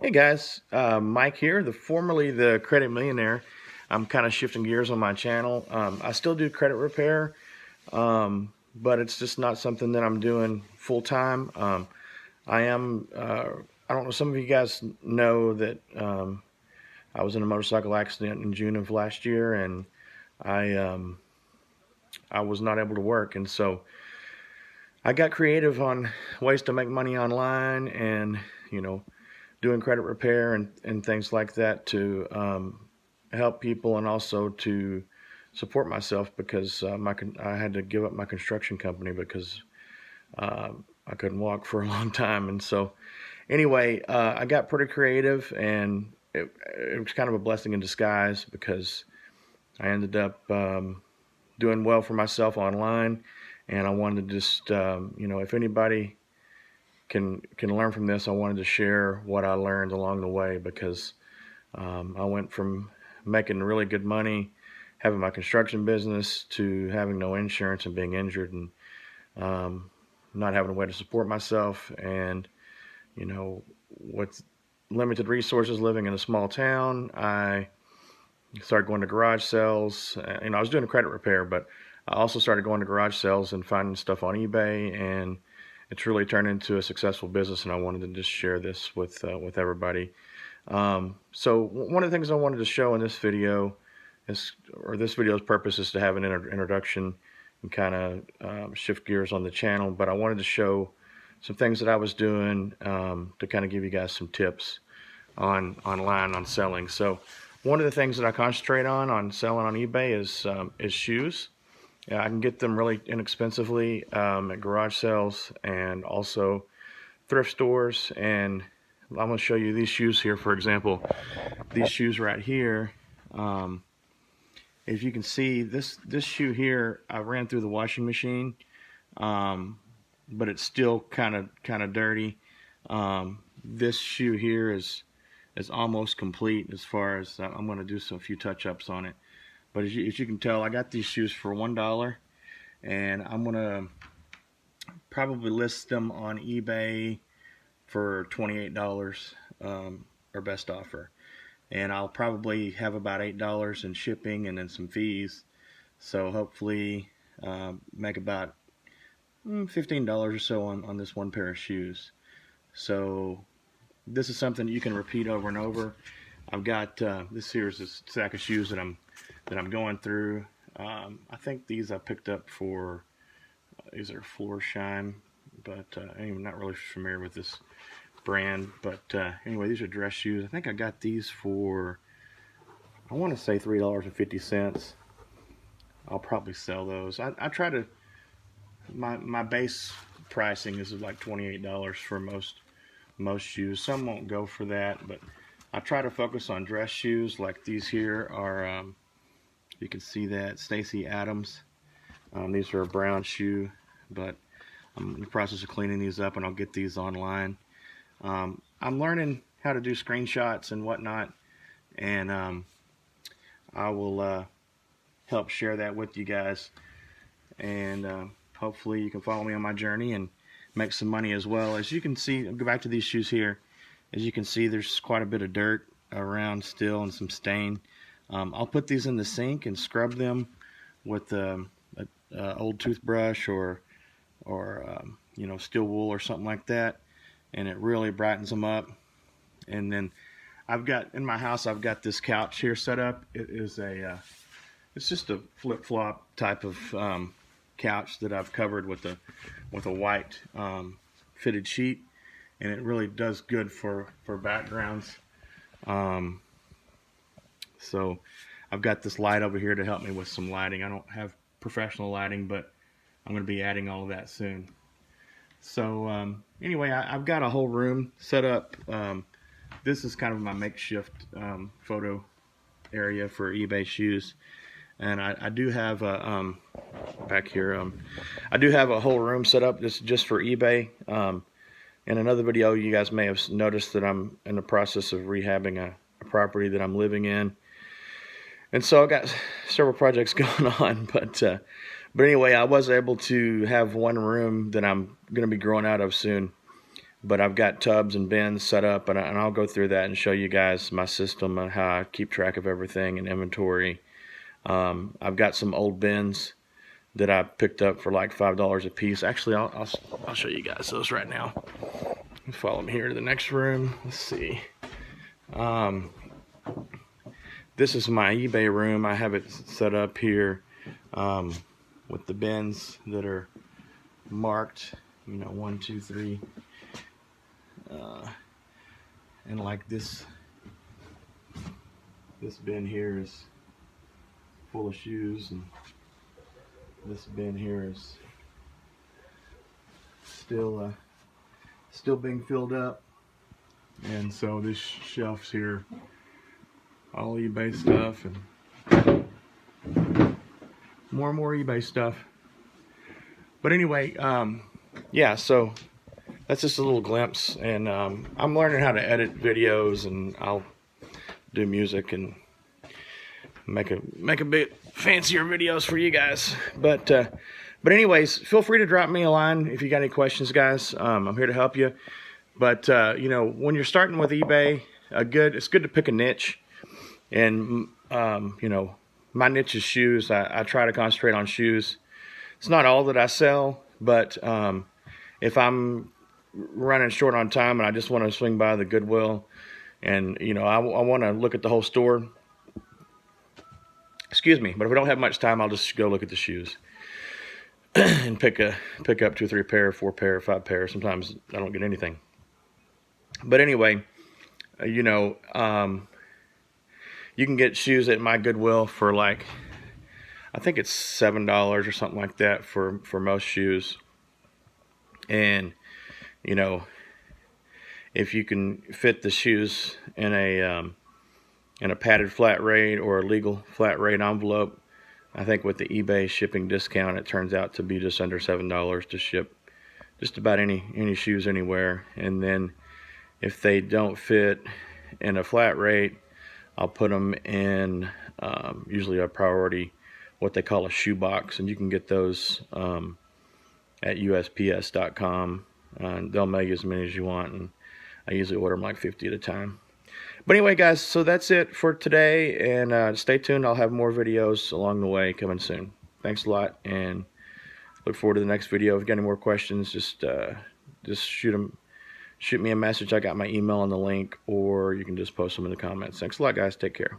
Hey guys, Mike here, formerly the Credit Millionaire. I'm kind of shifting gears on my channel. I still do credit repair, but it's just not something that I'm doing full time. I am, I don't know, some of you guys know that I was in a motorcycle accident in June of last year, and I, um, I was not able to work. And so I got creative on ways to make money online and, you know, doing credit repair and things like that to help people and also to support myself because I had to give up my construction company because uh, I couldn't walk for a long time. And so anyway, I got pretty creative, and it was kind of a blessing in disguise because I ended up doing well for myself online. And I wanted to just, if anybody can learn from this, I wanted to share what I learned along the way because I went from making really good money, having my construction business, to having no insurance and being injured and um, not having a way to support myself. And, with limited resources living in a small town, I started going to garage sales. I was doing credit repair, but I also started going to garage sales and finding stuff on eBay, and it's really turned into a successful business. And I wanted to just share this with everybody. So one of the things I wanted to show in this video this video's purpose is to have an introduction and kind of shift gears on the channel. But I wanted to show some things that I was doing to kind of give you guys some tips online on selling. So one of the things that I concentrate on selling on eBay is shoes. Yeah, I can get them really inexpensively at garage sales and also thrift stores. And I'm going to show you these shoes here. For example, these shoes right here. As you can see, this shoe here, I ran through the washing machine, but it's still kind of dirty. This shoe here is almost complete as far as I'm going to do a few touch-ups on it. But as you can tell, I got these shoes for $1, and I'm going to probably list them on eBay for $28, or best offer. And I'll probably have about $8 in shipping and then some fees. So hopefully make about $15 or so on this one pair of shoes. So this is something you can repeat over and over. I've got this here's a stack of shoes that I'm going through. I think these I picked up for these are Floor Shine, but I'm not really familiar with this brand. But anyway, these are dress shoes. I think I got these for, I want to say $3.50. I'll probably sell those. I try to, my base pricing is like $28 for most shoes. Some won't go for that, but I try to focus on dress shoes. Like these here are, you can see that, Stacy Adams. These are a brown shoe, but I'm in the process of cleaning these up, and I'll get these online. I'm learning how to do screenshots and whatnot, and I will help share that with you guys, and hopefully you can follow me on my journey and make some money as well. As you can see, I'll go back to these shoes here. As you can see, there's quite a bit of dirt around still and some stain. I'll put these in the sink and scrub them with an old toothbrush or steel wool or something like that, and it really brightens them up. And then I've got in my house, I've got this couch here set up. It is it's just a flip-flop type of couch that I've covered with a white fitted sheet, and it really does good for backgrounds. So I've got this light over here to help me with some lighting. I don't have professional lighting, but I'm going to be adding all of that soon. So anyway, I've got a whole room set up. This is kind of my makeshift photo area for eBay shoes. And I do have a, back here, I do have a whole room set up just for eBay. In another video, you guys may have noticed that I'm in the process of rehabbing a property that I'm living in. And so I've got several projects going on, but anyway, I was able to have one room that I'm going to be growing out of soon. but I've got tubs and bins set up, and I'll go through that and show you guys my system and how I keep track of everything and inventory. I've got some old bins that I picked up for like $5 a piece. Actually, I'll show you guys those right now. Follow me here to the next room. Let's see. This is my eBay room. I have it set up here with the bins that are marked, you know, 1, 2, 3, and like this bin here is full of shoes, and this bin here is still being filled up. And so this shelf's here, all eBay stuff, and more and more eBay stuff. But anyway, yeah, so that's just a little glimpse, and I'm learning how to edit videos, and I'll do music and make a bit fancier videos for you guys. But anyways, feel free to drop me a line if you got any questions, guys. I'm here to help you. But you know, when you're starting with eBay, it's good to pick a niche. And you know, my niche is shoes. I try to concentrate on shoes. It's not all that I sell, but if I'm running short on time and I just want to swing by the Goodwill, and you know, I want to look at the whole store. Excuse me, but if I don't have much time, I'll just go look at the shoes and pick up 2 or 3 pair, 4 pair, 5 pair. Sometimes I don't get anything. But anyway, you know, you can get shoes at my Goodwill for like, I think it's $7 or something like that for most shoes. And you know, if you can fit the shoes in a padded flat rate or a legal flat rate envelope, I think with the eBay shipping discount, it turns out to be just under $7 to ship just about any shoes anywhere. And then if they don't fit in a flat rate, I'll put them in usually a priority, what they call a shoe box, and you can get those at USPS.com. They'll mail you as many as you want, and I usually order them like 50 at a time. But anyway, guys, so that's it for today, and stay tuned. I'll have more videos along the way coming soon. Thanks a lot, and look forward to the next video. If you got any more questions, just shoot me a message. I got my email on the link, or you can just post them in the comments. Thanks a lot, guys. Take care.